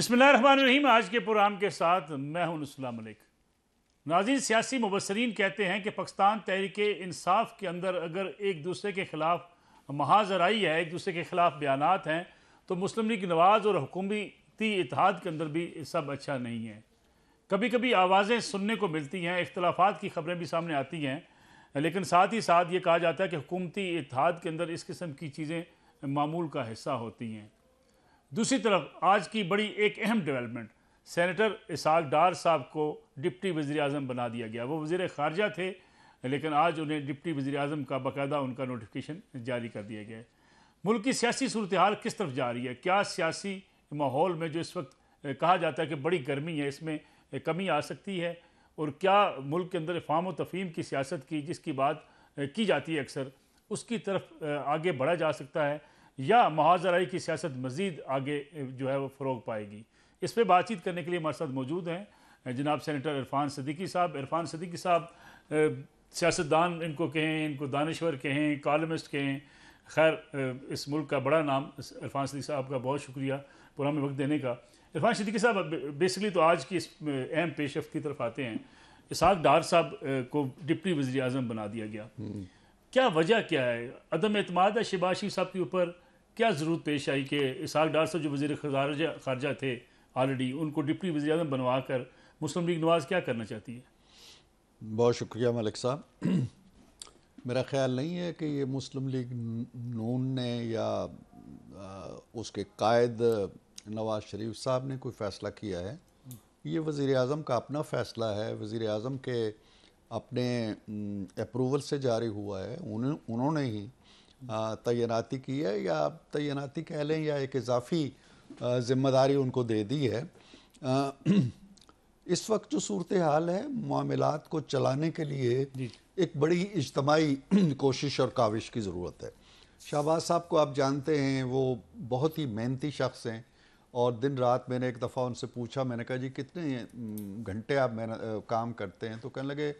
बिस्मिल्लाहिर्रहमानिर्रहीम। आज के प्रोग्राम के साथ मैं हूं नुसला मलिक। नाज़रीन, सियासी मुबस्सरीन कहते हैं कि पाकिस्तान तहरीक-ए-इंसाफ के अंदर अगर एक दूसरे के ख़िलाफ़ महाजराई है, एक दूसरे के ख़िलाफ़ बयानात हैं, तो मुस्लिम लीग नवाज़ और हुकूमती इत्तेहाद के अंदर भी सब अच्छा नहीं है। कभी कभी आवाज़ें सुनने को मिलती हैं, इख्तलाफात की खबरें भी सामने आती हैं, लेकिन साथ ही साथ ये कहा जाता है कि हुकूमती इत्तेहाद के अंदर इस किस्म की चीज़ें मामूल का हिस्सा होती हैं। दूसरी तरफ आज की बड़ी एक अहम डेवलपमेंट, सेनेटर इसहाक डार साहब को डिप्टी वज़ीर आज़म बना दिया गया। वो वज़ीर ख़ारजा थे, लेकिन आज उन्हें डिप्टी वज़ीर आज़म का बाकायदा उनका नोटिफिकेशन जारी कर दिया गया है। मुल्क की सियासी सूरत हाल किस तरफ जा रही है? क्या सियासी माहौल में जो इस वक्त कहा जाता है कि बड़ी गर्मी है, इसमें कमी आ सकती है? और क्या मुल्क के अंदर फ़ाम व तफ़हीम की सियासत की जिसकी बात की जाती है अक्सर, उसकी तरफ आगे बढ़ा जा सकता है, या महाजराई की सियासत मज़ीद आगे जो है वो फ़रोग पाएगी? इस पर बातचीत करने के लिए हमारे साथ मौजूद हैं जनाब सेनेटर इरफान सदीकी साहब। इरफान सदीकी साहब सियासतदान इनको कहें, इनको दानश्वर कहें, कॉलमिस्ट कहें, खैर इस मुल्क का बड़ा नाम। इरफान सदीकी साहब का बहुत शुक्रिया प्रोग्राम में वक्त देने का। इरफान सदीकी साहब, बेसिकली तो आज की इस अहम पेशरफ्त की तरफ आते हैं। इसहाक डार साहब को डिप्टी वज़ीर आज़म बना दिया गया, क्या वजह क्या है? अदम एतमाद है शहबाज शरीफ साहब के ऊपर? क्या ज़रूरत पेश आई कि इसहाक डार साहब जो वज़ीर ख़ारजा थे ऑलरेडी, उनको डिप्टी वज़ीर आज़म बनवा कर मुस्लिम लीग नवाज़ क्या करना चाहती है? बहुत शुक्रिया मलिक साहब। मेरा ख़्याल नहीं है कि ये मुस्लिम लीग नून ने या उसके कायद नवाज़ शरीफ साहब ने कोई फ़ैसला किया है। ये वज़ीर आज़म का अपना फ़ैसला है, वज़ीर आज़म के अपने अप्रूवल से जारी हुआ है। उन्होंने ही तैनाती की है, या तैनाती कह लें, या एक इजाफ़ी ज़िम्मेदारी उनको दे दी है। इस वक्त जो सूरत हाल है, मामलात को चलाने के लिए एक बड़ी इज्तमाई कोशिश और काविश की ज़रूरत है। शहबाज साहब को आप जानते हैं, वो बहुत ही मेहनती शख्स हैं, और दिन रात मैंने एक दफ़ा उनसे पूछा, मैंने कहा जी कितने घंटे आप काम करते हैं? तो कहने लगे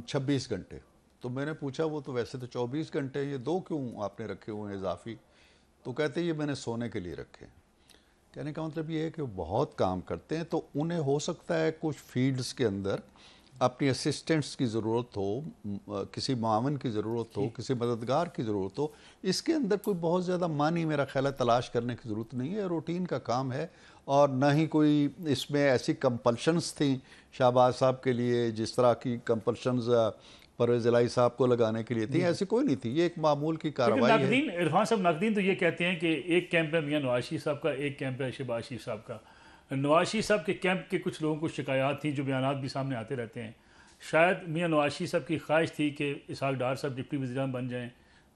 26 घंटे। तो मैंने पूछा वो तो वैसे तो 24 घंटे, ये 2 क्यों आपने रखे हुए हैं इजाफी? तो कहते ये मैंने सोने के लिए रखे। कहने का मतलब ये है कि वो बहुत काम करते हैं, तो उन्हें हो सकता है कुछ फील्ड्स के अंदर अपनी असिस्टेंट्स की ज़रूरत हो, किसी मावन की ज़रूरत हो, किसी मददगार की ज़रूरत हो। इसके अंदर कोई बहुत ज़्यादा मानी मेरा ख्याल है तलाश करने की ज़रूरत नहीं है, रूटीन का काम है। और ना ही कोई इसमें ऐसी कंपल्शंस थी शहबाज साहब के लिए जिस तरह की कंपल्शंस परवेज़ इलाही साहब को लगाने के लिए थी, ऐसी कोई नहीं थी। ये एक मामूल की कार्रवाई है। इरफान साहब, नाकदीन तो ये कहते हैं कि एक कैंप है मियां नवाज शरीफ साहब का, एक कैंप है शहबाज शरीफ साहब का। नवाज शरीफ साहब के कैंप के कुछ लोगों को शिकायत थी, जो बयानात भी सामने आते रहते हैं। शायद मियां नवाज शरीफ साहब की ख्वाहिश थी कि इसहाक डार साहब डिप्टी वज़ीर आज़म बन जाएँ,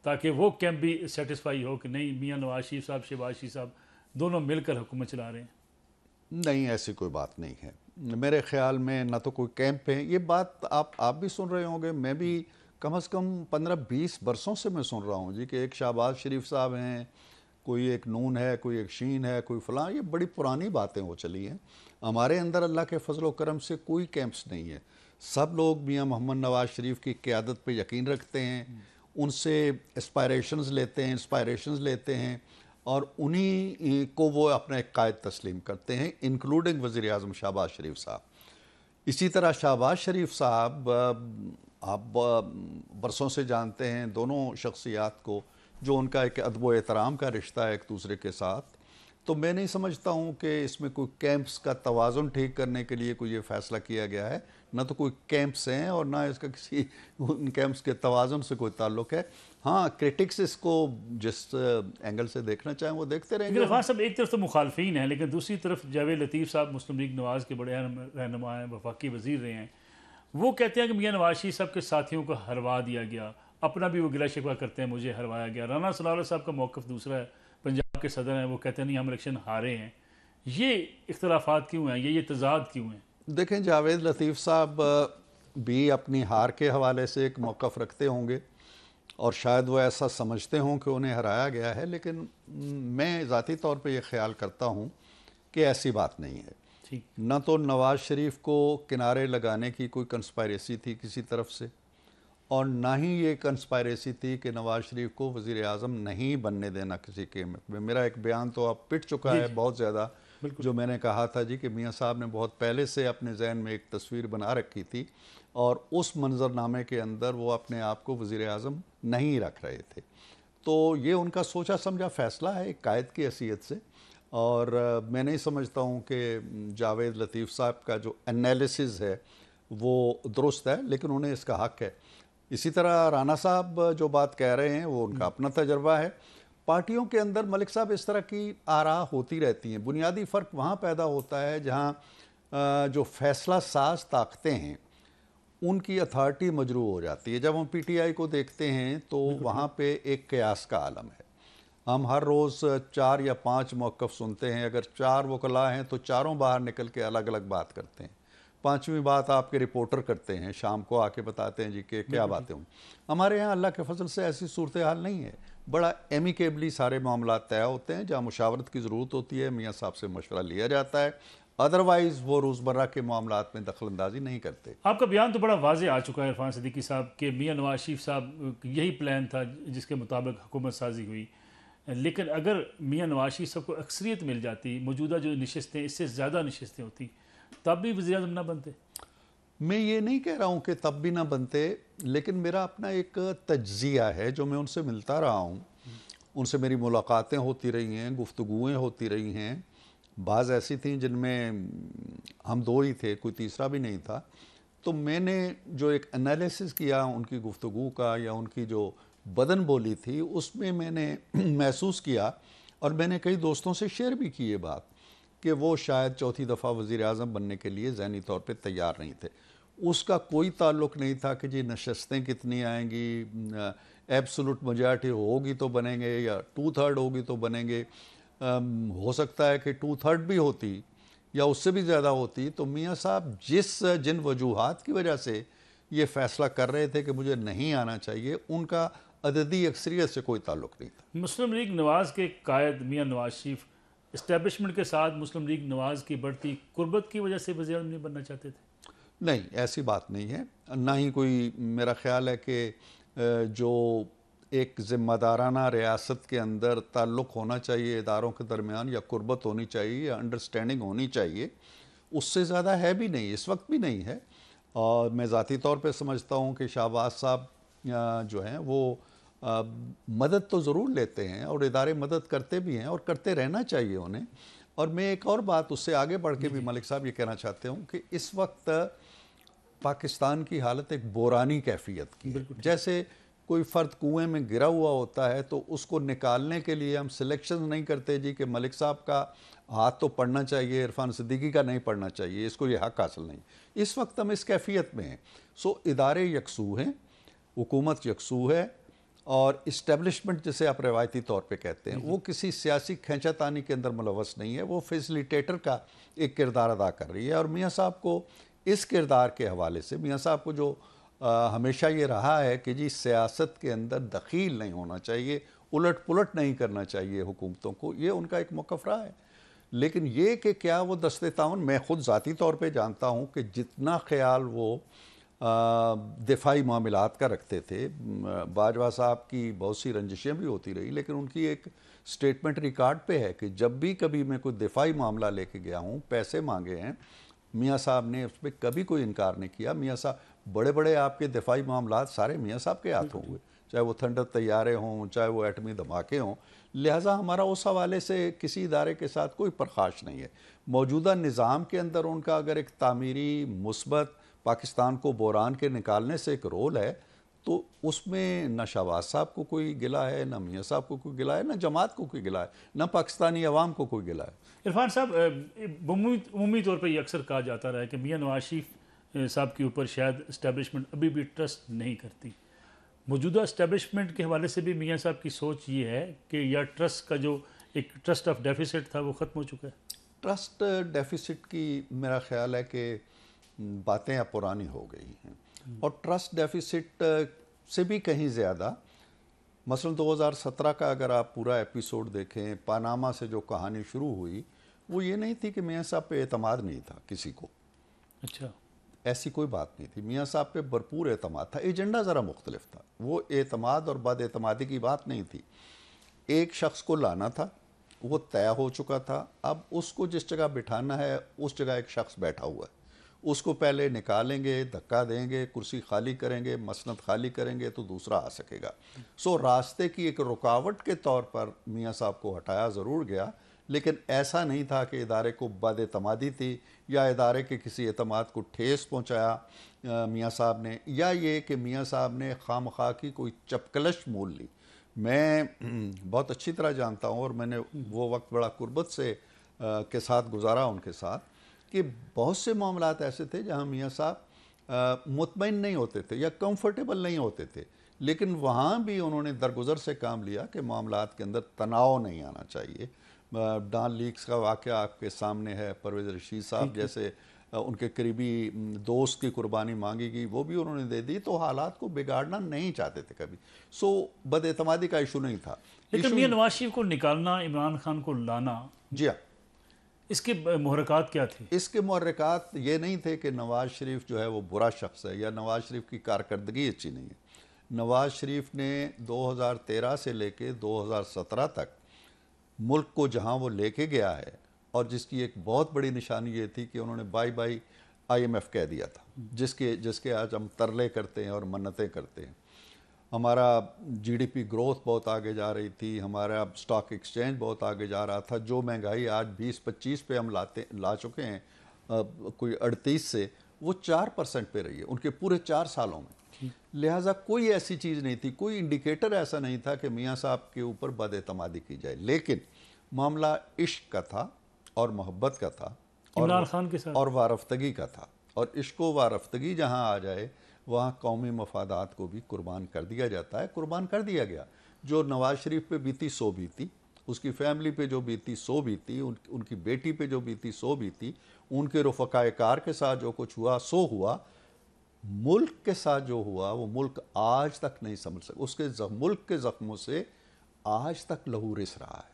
ताकि वो कैंप भी सेटिस्फाई हो कि नहीं, मियां नवाज शरीफ साहब, शहबाज शरीफ साहब दोनों मिलकर हुकूमत चला रहे हैं। नहीं, ऐसी कोई बात नहीं है मेरे ख्याल में। ना तो कोई कैंप है। ये बात आप भी सुन रहे होंगे, मैं भी कम से कम 15-20 बरसों से मैं सुन रहा हूँ जी कि एक शहबाज शरीफ साहब हैं, कोई एक नून है, कोई एक शीन है, कोई फ़लाँ। ये बड़ी पुरानी बातें हो चली हैं। हमारे अंदर अल्लाह के फजल व करम से कोई कैंप्स नहीं है। सब लोग मियाँ मोहम्मद नवाज़ शरीफ की क़यादत पे यकीन रखते हैं, उनसे इंस्पायरेशंस लेते हैं, और उन्हीं को वो अपना एक कायद तस्लीम करते हैं, इंक्लूडिंग वज़ीर आज़म शहबाज शरीफ साहब। इसी तरह शहबाज शरीफ साहब, आप बरसों से जानते हैं दोनों शख्सियात को, जो उनका एक अदब व एहतराम का रिश्ता है एक दूसरे के साथ। तो मैं नहीं समझता हूँ कि इसमें कोई कैंप्स का तवाज़ुन ठीक करने के लिए कोई ये फ़ैसला किया गया है। ना तो कोई कैंप्स हैं और ना इसका किसी उन कैंप्स के तवाज़ुन से कोई ताल्लुक़ है। हाँ, क्रिटिक्स इसको जिस एंगल से देखना चाहें वो देखते रहेंगे। इरफान साहब, एक तरफ तो मुखालफीन हैं, लेकिन दूसरी तरफ जावेद लतीफ़ साहब मुस्लिम लीग नवाज़ के बड़े अहम रहनुमा हैं, वफाकी वज़ीर रहे हैं। वो कहते हैं कि मियां नवाज शरीफ साहब के साथियों को हरवा दिया गया। अपना भी वो गिला शिकवा करते हैं, मुझे हरवाया गया। राना सलाउल्लाह साहब का मौक़िफ़ दूसरा है, पंजाब के सदर हैं, वो कहते हैं नहीं, हम इलेक्शन हारे हैं। ये इख्तलाफात क्यों हैं? ये तज़ाद क्यों हैं? देखें, जावेद लतीफ़ साहब भी अपनी हार के हवाले से एक मौक़िफ़ रखते होंगे, और शायद वो ऐसा समझते हों कि उन्हें हराया गया है, लेकिन मैं ज़ाती तौर पे ये ख्याल करता हूँ कि ऐसी बात नहीं है। न तो नवाज़ शरीफ को किनारे लगाने की कोई कंस्पायरेसी थी किसी तरफ से, और ना ही ये कंस्पायरेसी थी कि नवाज़ शरीफ को वज़ीर आज़म नहीं बनने देना किसी के में। मेरा एक बयान तो अब पिट चुका है बहुत ज़्यादा जो मैंने कहा था जी कि मियाँ साहब ने बहुत पहले से अपने जहन में एक तस्वीर बना रखी थी और उस मंजरनामे के अंदर वो अपने आप को वज़ीर आज़म नहीं रख रहे थे। तो ये उनका सोचा समझा फ़ैसला है एक कायद की हैसियत से, और मैं नहीं समझता हूँ कि जावेद लतीफ़ साहब का जो एनालिसिस है वो दुरुस्त है, लेकिन उन्हें इसका हक़ है। इसी तरह राना साहब जो बात कह रहे हैं वो उनका अपना तजर्बा है। पार्टियों के अंदर मलिक साहब इस तरह की आरा होती रहती हैं। बुनियादी फ़र्क वहाँ पैदा होता है जहाँ जो फ़ैसला साज ताकतें हैं उनकी अथॉरिटी मजरू हो जाती है। जब हम पीटीआई को देखते हैं तो वहाँ पे एक क़यास का आलम है। हम हर रोज़ 4 या 5 मौक़िफ़ सुनते हैं। अगर 4 वकला हैं तो चारों बाहर निकल के अलग अलग बात करते हैं। 5वीं बात आपके रिपोर्टर करते हैं, शाम को आके बताते हैं जी कि क्या बातें हों। हमारे यहाँ अल्लाह के फजल से ऐसी सूरत हाल नहीं है। बड़ा एमिकेबली सारे मामला तय होते हैं। जहाँ मुशावरत की ज़रूरत होती है मियाँ साहब से मशवरा लिया जाता है, अदरवाइज़ वो रोज़मर्रा के मामलात में दखल अंदाजी नहीं करते। आपका बयान तो बड़ा वाज़े आ चुका है इरफान सिद्दीकी साहब के मियाँ नवाज शरीफ साहब यही प्लान था जिसके मुताबिक हुकूमत साजी हुई। लेकिन अगर मियाँ नवाज शरीफ साहब को अक्सरियत मिल जाती, मौजूदा जो नशस्तें इससे ज़्यादा नशस्तें होती, तब भी वज़ीर आज़म ना बनते। मैं ये नहीं कह रहा हूँ कि तब भी ना बनते, लेकिन मेरा अपना एक तज्ज़िया है जो मैं उनसे मिलता रहा हूँ। उनसे मेरी मुलाकातें होती रही हैं, गुफ्तगूएँ होती रही हैं। बाज़ ऐसी थी जिनमें हम 2 ही थे, कोई तीसरा भी नहीं था। तो मैंने जो एक एनालिसिस किया उनकी गुफ्तगू का या उनकी जो बदन बोली थी उसमें मैंने महसूस किया, और मैंने कई दोस्तों से शेयर भी की ये बात, कि वो शायद चौथी दफ़ा वज़ीर आज़म बनने के लिए ज़हनी तौर पे तैयार नहीं थे। उसका कोई ताल्लुक़ नहीं था कि जी नशस्तें कितनी आएंगी, एब्सोल्यूट मेजॉरिटी होगी तो बनेंगे या 2/3 होगी तो बनेंगे। हो सकता है कि 2/3 भी होती या उससे भी ज़्यादा होती। तो मियाँ साहब जिन वजूहात की वजह से ये फ़ैसला कर रहे थे कि मुझे नहीं आना चाहिए, उनका अददी अक्सरियत से कोई ताल्लुक़ नहीं था। मुस्लिम लीग नवाज़ के कायद मियाँ नवाज शरीफ इस्टेब्लिशमेंट के साथ मुस्लिम लीग नवाज़ की बढ़ती कुर्बत की वजह से वज़ीर आज़म नहीं बनना चाहते थे? नहीं, ऐसी बात नहीं है। ना ही कोई, मेरा ख़्याल है कि जो एक ज़िम्मेदाराना रियासत के अंदर ताल्लुक़ होना चाहिए इदारों के दरमियान, या कुर्बत होनी चाहिए या अंडरस्टैंडिंग होनी चाहिए, उससे ज़्यादा है भी नहीं, इस वक्त भी नहीं है। और मैं ज़ाती तौर पे समझता हूँ कि शहबाज साहब जो हैं वो मदद तो ज़रूर लेते हैं और इदारे मदद करते भी हैं और करते रहना चाहिए उन्हें। और मैं एक और बात उससे आगे बढ़ के भी मलिक साहब ये कहना चाहते हूँ कि इस वक्त पाकिस्तान की हालत एक बोरानी कैफियत की है। जैसे कोई फ़र्द कुएं में गिरा हुआ होता है तो उसको निकालने के लिए हम सिलेक्शन नहीं करते जी कि मलिक साहब का हाथ तो पढ़ना चाहिए, इरफान सिद्दीकी का नहीं पढ़ना चाहिए, इसको ये हक़ हासिल नहीं। इस वक्त हम इस कैफियत में हैं। सो इदारे यकसू हैं, हुकूमत यकसू है, और इस्टेब्लिशमेंट जिसे आप रवायती तौर पे कहते हैं वो किसी सियासी खींचातानी के अंदर मुलव्वस नहीं है, वो फैसिलिटेटर का एक किरदार अदा कर रही है। और मियाँ साहब को इस किरदार के हवाले से, मियाँ साहब को जो हमेशा ये रहा है कि जी सियासत के अंदर दखील नहीं होना चाहिए, उलट पुलट नहीं करना चाहिए हुकूमतों को, ये उनका एक मौक़िफ़ रहा है। लेकिन ये कि क्या वो दस्ते ताउन, मैं ख़ुद ज़ाती तौर पे जानता हूँ कि जितना ख़्याल वो दिफाई मामलात का रखते थे, बाजवा साहब की बहुत सी रंजिशें भी होती रही, लेकिन उनकी एक स्टेटमेंट रिकॉर्ड पे है कि जब भी कभी मैं कोई दिफाई मामला लेके गया हूँ, पैसे मांगे हैं, मियाँ साहब ने उस पर कभी कोई इनकार नहीं किया। मियाँ साहब बड़े बड़े आपके दिफाई मामलात सारे मियाँ साहब के हाथों हुए, चाहे वो थंडर तैयारे हों, चाहे वो एटमी धमाके हों। लिहाजा हमारा उस हवाले से किसी इदारे के साथ कोई प्रखाश नहीं है। मौजूदा निज़ाम के अंदर उनका अगर एक तामीरी मुस्बत पाकिस्तान को बोरान के निकालने से एक रोल है, तो उसमें न शहबाज साहब को कोई गिला है, न मियाँ साहब को कोई गिला है, न जमात को कोई गिला है, न पाकिस्तानी अवाम को कोई गिला है। इरफान साहब, उमूमी तौर पर यह अक्सर कहा जाता रहा है कि मियाँ नवाज शरीफ साहब के ऊपर शायद इस्टेब्लिशमेंट अभी भी ट्रस्ट नहीं करती। मौजूदा इस्टेब्लिशमेंट के हवाले से भी मियाँ साहब की सोच ये है कि यह ट्रस्ट का जो एक ट्रस्ट ऑफ डेफिसिट था वो ख़त्म हो चुका है। ट्रस्ट डेफिसिट की मेरा ख्याल है कि बातें अब पुरानी हो गई हैं, और ट्रस्ट डेफिसिट से भी कहीं ज़्यादा, मसलन 2017 का अगर आप पूरा एपिसोड देखें, पानामा से जो कहानी शुरू हुई वो ये नहीं थी कि मियाँ साहब पे एतमाद नहीं था किसी को। अच्छा, ऐसी कोई बात नहीं थी। मियाँ साहब पे भरपूर एतमाद था, एजेंडा ज़रा मुख्तलिफ था। वो एतमाद और बद एतमादी की बात नहीं थी। एक शख्स को लाना था, वो तय हो चुका था। अब उसको जिस जगह बिठाना है उस जगह एक शख्स बैठा हुआ है, उसको पहले निकालेंगे, धक्का देंगे, कुर्सी खाली करेंगे, मसनद खाली करेंगे तो दूसरा आ सकेगा। सो रास्ते की एक रुकावट के तौर पर मियाँ साहब को हटाया ज़रूर गया, लेकिन ऐसा नहीं था कि इदारे को बदएतमादी थी या इदारे के किसी एतमाद को ठेस पहुँचाया मियाँ साहब ने, या ये कि मियाँ साहब ने खामखा की कोई चपकलश मोल ली। मैं बहुत अच्छी तरह जानता हूँ और मैंने वो वक्त बड़ा कुर्बत से के साथ गुजारा उनके साथ, कि बहुत से मामलात ऐसे थे जहाँ मियाँ साहब मुतमईन नहीं होते थे या कंफर्टेबल नहीं होते थे, लेकिन वहाँ भी उन्होंने दरगुजर से काम लिया कि मामलात के अंदर तनाव नहीं आना चाहिए। डान लीक्स का वाक़या आपके सामने है, परवेज़ रशीद साहब जैसे उनके करीबी दोस्त की कुर्बानी मांगी गई, वो भी उन्होंने दे दी, तो हालात को बिगाड़ना नहीं चाहते थे कभी। सो बदएतमादी का इशू नहीं था। लेकिन मियां नवाज शरीफ को निकालना, इमरान खान को लाना, जी हाँ, इसके मुहर्रकात क्या थे? इसके मुहर्रकात ये नहीं थे कि नवाज शरीफ जो है वो बुरा शख्स है या नवाज शरीफ की कारकर्दगी अच्छी नहीं है। नवाज शरीफ ने 2013 से लेके 2017 तक मुल्क को जहाँ वो लेके गया है, और जिसकी एक बहुत बड़ी निशानी ये थी कि उन्होंने बाई बाई IMF कह दिया था, जिसके आज हम तरले करते हैं और मन्नतें करते हैं। हमारा GDP ग्रोथ बहुत आगे जा रही थी, हमारा स्टॉक एक्सचेंज बहुत आगे जा रहा था। जो महंगाई आज 20-25 पे हम ला चुके हैं, कोई 38 से, वो 4% पे रही है उनके पूरे 4 सालों में। लिहाजा कोई ऐसी चीज़ नहीं थी, कोई इंडिकेटर ऐसा नहीं था कि मियाँ साहब के ऊपर बदएतमादी की जाए। लेकिन मामला इश्क का था और मोहब्बत का था इमरान खान के साथ, और वारफ्तगी का था। और इश्क व वारफ्तगी जहाँ आ जाए वहाँ कौमी मफादात को भी कुर्बान कर दिया जाता है, कुर्बान कर दिया गया। जो नवाज शरीफ पे बीती सो बीती, उसकी फैमिली पे जो बीती सो बीती, उनकी बेटी पे जो बीती सो बीती, उनके रफ़क़ाए कार के साथ जो कुछ हुआ सो हुआ। मुल्क के साथ जो हुआ वो मुल्क आज तक नहीं समझ सका, उसके मुल्क के ज़ख्मों से आज तक लहू रिस रहा है,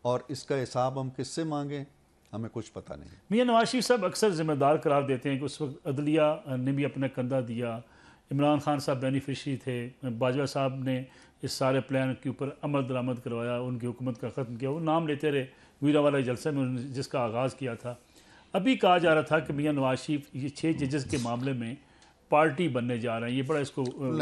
और इसका हिसाब हम किससे मांगें हमें कुछ पता नहीं। मियां नवाज शरीफ साहब अक्सर जिम्मेदार करार देते हैं कि उस वक्त अदलिया ने भी अपना कंधा दिया, इमरान खान साहब बेनिफिशरी थे, बाजवा साहब ने इस सारे प्लान के ऊपर अमल दरामद करवाया, उनकी हुकूमत का ख़त्म किया। वो नाम लेते रहे वीरावाला जलसे में उन्होंने जिसका आगाज़ किया था। अभी कहा जा रहा था कि मियां नवाज शरीफ ये 6 जजेस के मामले में पार्टी बनने जा रहे हैं, ये बड़ा इसको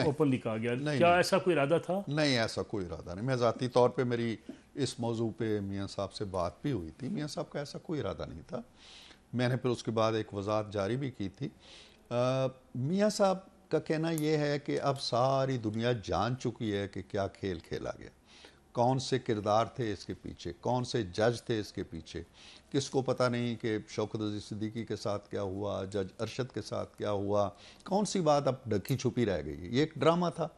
ओपनली कहा गया। क्या ऐसा कोई इरादा था? नहीं, ऐसा कोई इरादा नहीं। मैं ज़ाती तौर पे मेरी इस मौजू पे मियाँ साहब से बात भी हुई थी, मियाँ साहब का ऐसा कोई इरादा नहीं था। मैंने फिर उसके बाद एक वजाहत जारी भी की थी। मियाँ साहब का कहना यह है कि अब सारी दुनिया जान चुकी है कि क्या खेल खेला गया, कौन से किरदार थे इसके पीछे, कौन से जज थे इसके पीछे। किसको पता नहीं कि शौकत अजीज़ सिद्दीकी के साथ क्या हुआ, जज अरशद के साथ क्या हुआ, कौन सी बात अब ढकी छुपी रह गई। ये एक ड्रामा था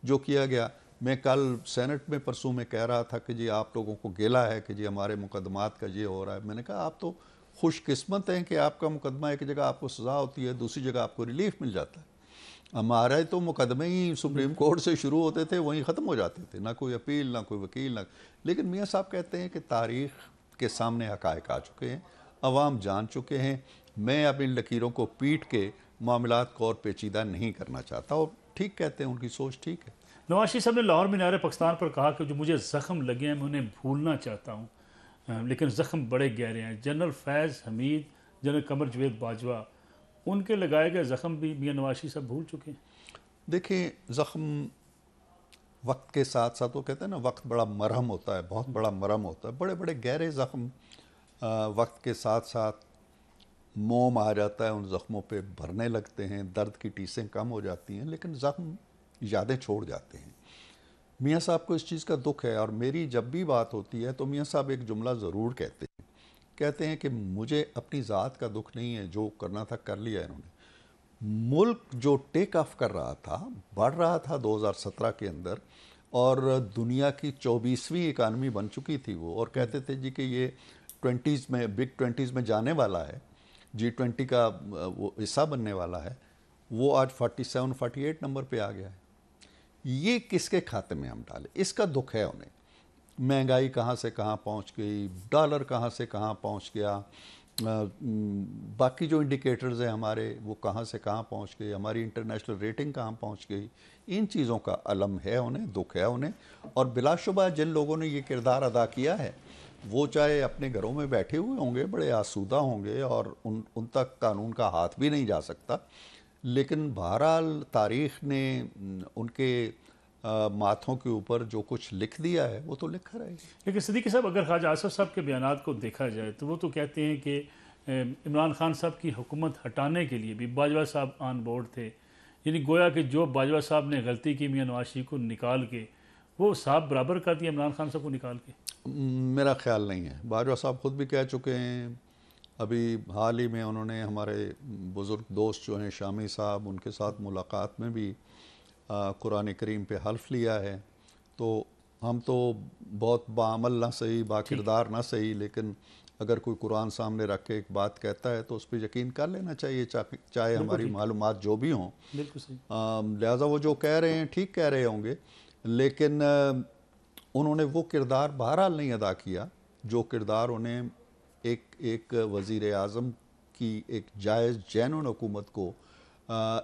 जो किया गया। मैं कल सेनेट में परसों में कह रहा था कि जी आप लोगों को गिला है कि जी हमारे मुकदमात का ये हो रहा है। मैंने कहा आप तो खुशकिस्मत हैं कि आपका मुकदमा एक जगह आपको सज़ा होती है, दूसरी जगह आपको रिलीफ मिल जाता है। हमारे तो मुकदमे ही सुप्रीम कोर्ट से शुरू होते थे, वहीं ख़त्म हो जाते थे, ना कोई अपील, ना कोई वकील, ना। लेकिन मियाँ साहब कहते हैं कि तारीख़ के सामने हक़ाइक़ आ चुके हैं, अवाम जान चुके हैं। मैं अब इन लकीरों को पीट के मामलात को और पेचीदा नहीं करना चाहता। और ठीक कहते हैं, उनकी सोच ठीक है। नवाज शरीफ साहब ने लाहौर में नारे पाकिस्तान पर कहा कि जो मुझे ज़ख्म लगे हैं मैं उन्हें भूलना चाहता हूँ, लेकिन ज़ख्म बड़े गहरे हैं। जनरल फैज़ हमीद, जनरल कमर जवेद बाजवा, उनके लगाए गए ज़ख्म भी मियां नवाज शरीफ साहब भूल चुके हैं। देखिए, ज़ख्म वक्त के साथ साथ, वो कहते हैं ना, वक्त बड़ा मरहम होता है, बहुत बड़ा मरहम होता है। बड़े बड़े गहरे ज़ख्म वक्त के साथ साथ मोम आ जाता है, उन ज़ख्मों पे भरने लगते हैं, दर्द की टीसें कम हो जाती हैं, लेकिन ज़ख्म यादें छोड़ जाते हैं। मियाँ साहब को इस चीज़ का दुख है, और मेरी जब भी बात होती है तो मियाँ साहब एक जुमला ज़रूर कहते हैं कि मुझे अपनी ज़ात का दुख नहीं है, जो करना था कर लिया इन्होंने। मुल्क जो टेक ऑफ कर रहा था, बढ़ रहा था 2017 के अंदर, और दुनिया की 24वीं इकानमी बन चुकी थी वो, और कहते थे जी कि ये 20s में, बिग 20s में जाने वाला है, G20 का वो हिस्सा बनने वाला है, वो आज 47-48 नंबर पे आ गया है। ये किसके खाते में हम डालें, इसका दुख है उन्हें। महंगाई कहाँ से कहाँ पहुँच गई, डॉलर कहाँ से कहाँ पहुँच गया, बाकी जो इंडिकेटर्स हैं हमारे, वो कहाँ से कहाँ पहुँच गए, हमारी इंटरनेशनल रेटिंग कहाँ पहुँच गई। इन चीज़ों का अलम है उन्हें, दुख है उन्हें। और बिलाशुबा जिन लोगों ने ये किरदार अदा किया है, वो चाहे अपने घरों में बैठे हुए होंगे, बड़े आसूदा होंगे और उन तक कानून का हाथ भी नहीं जा सकता, लेकिन बहरहाल तारीख़ ने उनके माथों के ऊपर जो कुछ लिख दिया है वो तो लिखा रहेगा। लेकिन सिद्दीकी साहब, अगर ख्वाजा आसिफ साहब के बयानात को देखा जाए तो वो तो कहते हैं कि इमरान खान साहब की हुकूमत हटाने के लिए भी बाजवा साहब ऑन बोर्ड थे, यानी गोया कि जो बाजवा साहब ने गलती की मियां नवाज शरीफ को निकाल के वो साहब बराबर कर दिया इमरान खान साहब को निकाल के। मेरा ख्याल नहीं है। बाजवा साहब खुद भी कह चुके हैं, अभी हाल ही में उन्होंने हमारे बुज़ुर्ग दोस्त जो हैं शामी साहब, उनके साथ मुलाकात में भी कुरान करीम पे हल्फ लिया है। तो हम तो बहुत बाअमल ना सही, बाकिरदार ना सही, लेकिन अगर कोई कुरान सामने रख के एक बात कहता है तो उस पर यकीन कर लेना चाहिए, चाहे हमारी मालूमात जो भी हों। बिल्कुल सही। लिहाजा वो जो कह रहे हैं ठीक कह रहे होंगे, लेकिन उन्होंने वो किरदार बहरहाल नहीं अदा किया जो किरदार उन्हें एक वज़ीर आज़म की एक जायज़ जैनुन हुकूमत को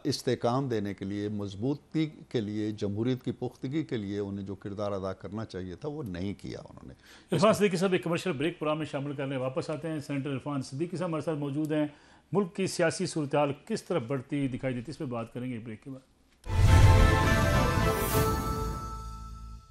इस्तेकाम देने के लिए, मजबूती के लिए, जमहूरियत की पुख्तगी के लिए उन्हें जो किरदार अदा करना चाहिए था वो नहीं किया उन्होंने। इरफान सिद्दीकी साहब एक कमर्शियल ब्रेक प्रोग्राम में शामिल करने वापस आते हैं। सेनेटर इरफान सिद्दीकी साहब हमारे साथ मौजूद हैं। मुल्क की सियासी सूरत हाल किस तरफ बढ़ती दिखाई देती है, इस पर बात करेंगे ब्रेक के बाद।